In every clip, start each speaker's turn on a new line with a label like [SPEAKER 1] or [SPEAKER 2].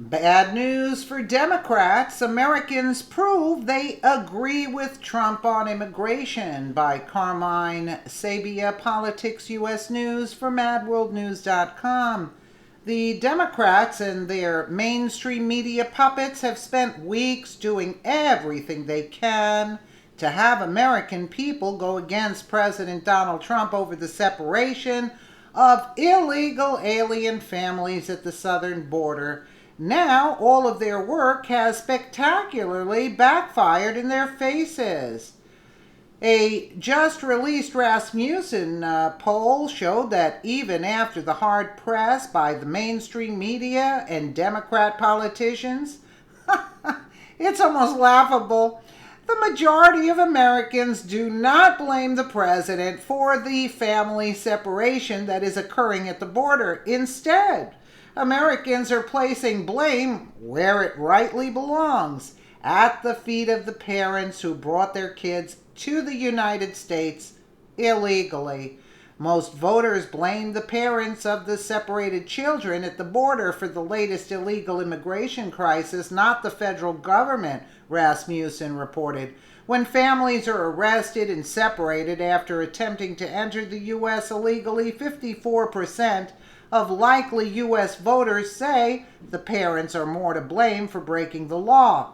[SPEAKER 1] Bad news for Democrats. Americans prove they agree with Trump on immigration by Carmine Sabia, Politics US News for MadWorldNews.com. The Democrats and their mainstream media puppets have spent weeks doing everything they can to have American people go against President Donald Trump over the separation of illegal alien families at the southern border. Now, all of their work has spectacularly backfired in their faces. A just released Rasmussen poll showed that even after the hard press by the mainstream media and Democrat politicians, it's almost laughable. The majority of Americans do not blame the president for the family separation that is occurring at the border. Instead, Americans are placing blame where it rightly belongs, at the feet of the parents who brought their kids to the United States illegally. Most voters blame the parents of the separated children at the border for the latest illegal immigration crisis, not the federal government, Rasmussen reported. When families are arrested and separated after attempting to enter the U.S. illegally, 54% of likely U.S. voters say the parents are more to blame for breaking the law.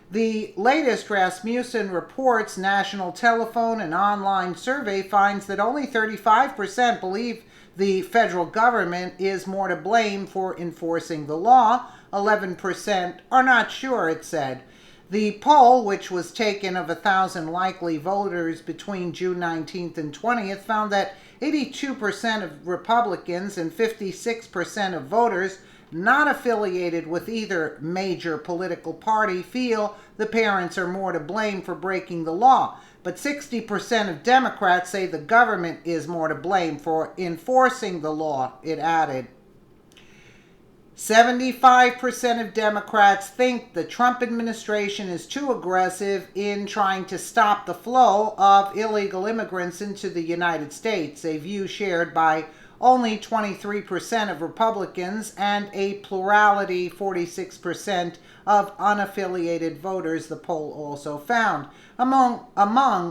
[SPEAKER 1] The latest Rasmussen Reports national telephone and online survey finds that only 35% believe the federal government is more to blame for enforcing the law. 11% are not sure, it said. The poll, which was taken of 1,000 likely voters between June 19th and 20th, found that 82% of Republicans and 56% of voters not affiliated with either major political party feel the parents are more to blame for breaking the law. But 60% of Democrats say the government is more to blame for enforcing the law, it added. 75% of Democrats think the Trump administration is too aggressive in trying to stop the flow of illegal immigrants into the United States, a view shared by only 23% of Republicans and a plurality 46% of unaffiliated voters, the poll also found. Among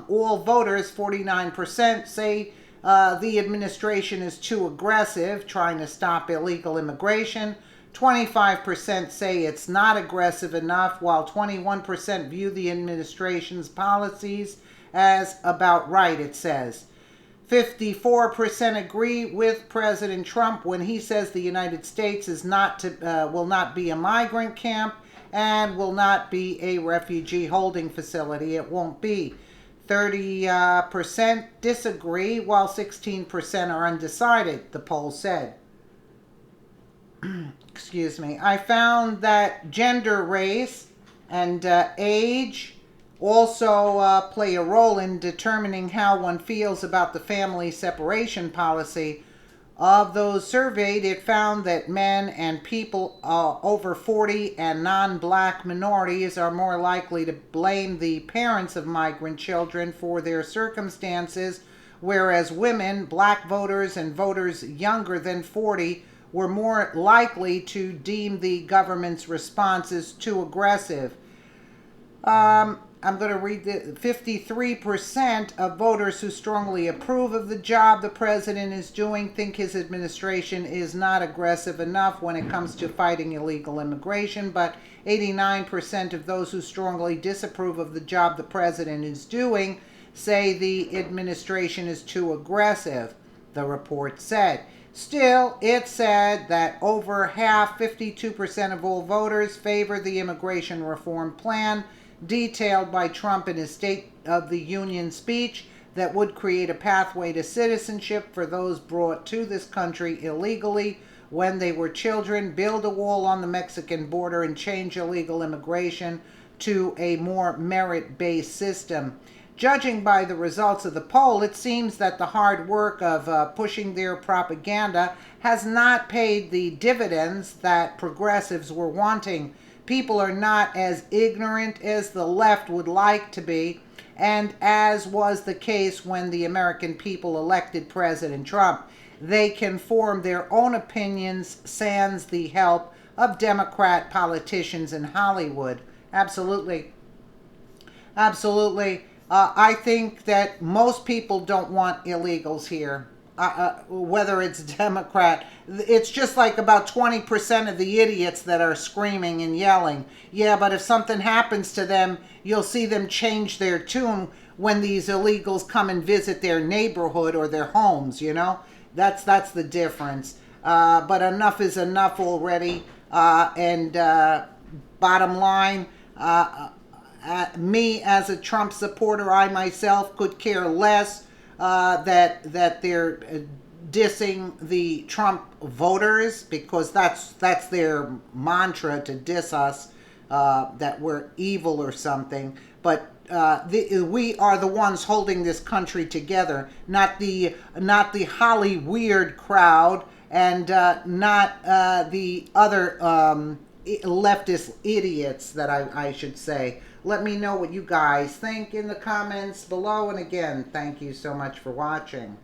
[SPEAKER 1] all voters, 49% say the administration is too aggressive trying to stop illegal immigration. 25% say it's not aggressive enough, while 21% view the administration's policies as about right, it says. 54% agree with President Trump when he says the United States is will not be a migrant camp and will not be a refugee holding facility. It won't be. 30% disagree, while 16% are undecided, the poll said. Excuse me. I found that gender, race, and age also play a role in determining how one feels about the family separation policy. Of those surveyed, it found that men and people over 40 and non-black minorities are more likely to blame the parents of migrant children for their circumstances, whereas women, black voters, and voters younger than 40 were more likely to deem the government's responses too aggressive. I'm going to read the 53% of voters who strongly approve of the job the president is doing think his administration is not aggressive enough when it comes to fighting illegal immigration, but 89% of those who strongly disapprove of the job the president is doing say the administration is too aggressive, the report said. Still, it said that over half, 52% of all voters, favor the immigration reform plan detailed by Trump in his State of the Union speech that would create a pathway to citizenship for those brought to this country illegally when they were children, build a wall on the Mexican border, and change illegal immigration to a more merit-based system. Judging by the results of the poll, it seems that the hard work of pushing their propaganda has not paid the dividends that progressives were wanting. People are not as ignorant as the left would like to be, and as was the case when the American people elected President Trump. They can form their own opinions sans the help of Democrat politicians in Hollywood. Absolutely. Absolutely. I think that most people don't want illegals here, whether it's Democrat. It's just like about 20% of the idiots that are screaming and yelling. Yeah, but if something happens to them, you'll see them change their tune when these illegals come and visit their neighborhood or their homes, you know? That's the difference. But enough is enough already. And bottom line, me as a Trump supporter, I myself could care less that they're dissing the Trump voters, because that's their mantra, to diss us, that we're evil or something. But we are the ones holding this country together, not the Holly Weird crowd, and not the other leftist idiots, that I should say. Let me know what you guys think in the comments below. And again, thank you so much for watching.